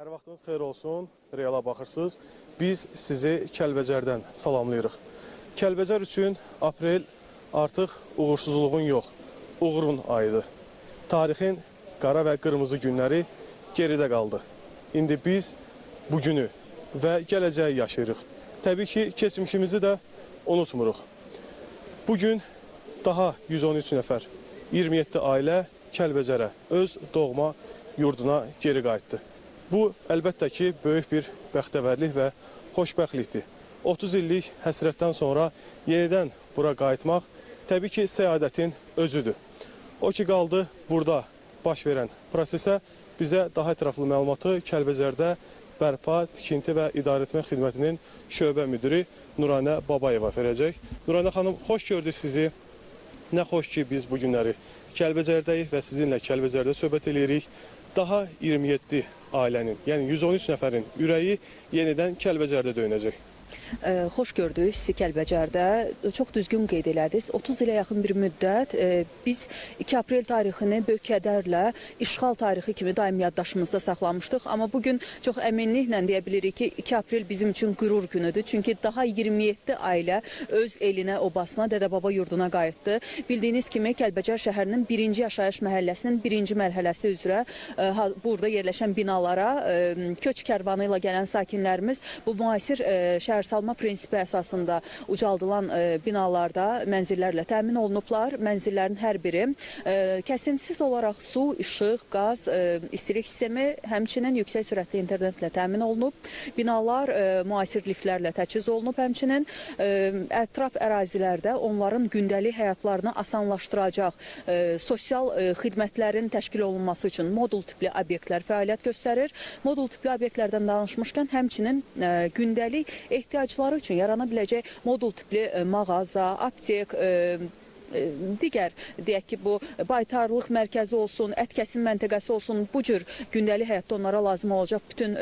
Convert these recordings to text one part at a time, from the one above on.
Hər vaxtınız xeyir olsun, Reala baxırsınız. Biz sizi Kəlbəcərdən salamlayırıq. Kəlbəcər üçün aprel artıq uğursuzluğun yox, uğurun ayıdır. Tarixin qara və qırmızı günləri geridə qaldı. İndi biz bugünü və gələcəyi yaşayırıq. Təbii ki, keçmişimizi də unutmuruq. Bugün daha 113 nəfər, 27 ailə Kəlbəcərə, öz doğma yurduna geri qayıtdı. Bu, əlbəttə ki, böyük bir bəxtəvərlik və xoşbəxtlikdir. 30 illik həsrətdən sonra yenidən bura qayıtmaq təbii ki, səadətin özüdür. O ki, qaldı burada baş verən prosesə bizə daha ətraflı məlumatı Kəlbəcərdə bərpa, tikinti və idarəetmə xidmətinin şöbə müdiri Nuranə Babayeva verəcək. Nuranə xanım, xoş gördük sizi. Nə xoş ki, biz bu günləri Kəlbəcərdəyik və sizinlə Kəlbəcərdə söhbət edirik. Daha 27 ailənin, yəni 113 nəfərin ürəyi yenidən Kəlbəcərdə döyünəcək. Xoş gördük sizi Kəlbəcərdə. Çox düzgün qeyd elədiniz. 30 ilə yaxın bir müddət biz 2 aprel tarixini böyük kədərlə işğal tarixi kimi daim yaddaşımızda saxlamışdıq. Amma bugün çox əminliklə deyə bilirik ki, 2 aprel bizim üçün qürur günüdür. Çünki daha 27 ailə öz elinə, obasına, Dədəbaba yurduna qayıtdı. Bildiyiniz kimi Kəlbəcər şəhərinin 1-ci yaşayış məhəlləsinin 1-ci mərhələsi üzrə burada yerləşən binalara köç kərvanı ilə gələn sakinlərimiz bu müasir şəhərsalma prinsipi əsasında ucaldılan binalarda mənzillərlə təmin olunublar. Mənzillərin hər biri kəsintisiz olaraq su, işıq, qaz, istilik sistemi, həmçinin yüksək sürətli internetlə təmin olunub. Binalar müasir liftlərlə təchiz olunub. Həmçinin ətraf ərazilərdə onların gündəlik həyatlarını asanlaşdıracaq sosial xidmətlərin təşkil olunması üçün modul tipli obyektlər fəaliyyət göstərir. Modul tipli obyektlərdən danışmışkən həmçinin gündəlik ehtiyacları üçün yarana biləcək modul tipli mağaza, aptek, digər, deyək ki, bu baytarlıq mərkəzi olsun, ət kəsim məntəqəsi olsun, bu cür gündəlik həyatda onlara lazım olacaq bütün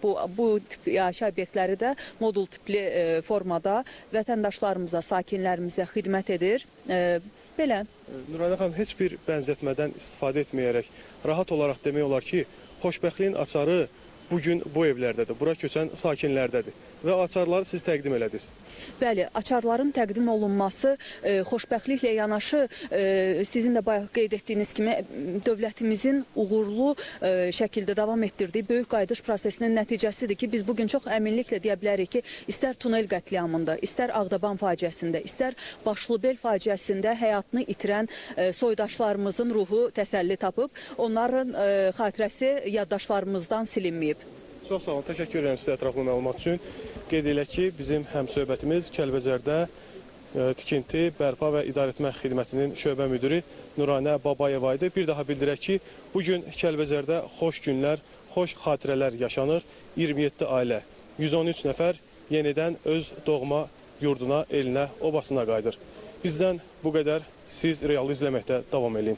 bu tip yaşayış obyektləri də modul tipli formada vətəndaşlarımıza, sakinlərimizə xidmət edir. Belə. Nuranə xanım, heç bir bənzətmədən istifadə etməyərək rahat olaraq demək olar ki, xoşbəxtliyin açarı bugün bu evlərdədir, bura köçən sakinlərdədir və açarları siz təqdim elədiniz. Bəli, açarların təqdim olunması xoşbəxtliklə yanaşı sizin də bayaq qeyd etdiyiniz kimi dövlətimizin uğurlu şəkildə davam etdirdiyi böyük qayıdış prosesinin nəticəsidir ki, biz bugün çox əminliklə deyə bilərik ki, istər tunel qətliamında, istər Ağdaban faciəsində, istər Başlıbel faciəsində həyatını itirən soydaşlarımızın ruhu təsəlli tapıb, onların xatirəsi yaddaşlarımızdan silinməyib. Çox sağ olun, təşəkkür edirəm sizə ətraflı məlumat üçün. Qeyd elək ki, bizim həmsöhbətimiz Kəlbəcərdə tikinti, bərpa və idarəetmə xidmətinin şöbə müdiri Nuranə Babayeva idi. Bir daha bildirək ki, bugün Kəlbəcərdə xoş günlər, xoş xatirələr yaşanır. 27 ailə, 113 nəfər yenidən öz doğma yurduna, elinə, obasına qayıdır. Bizdən bu qədər, siz Realı izləməkdə davam edin.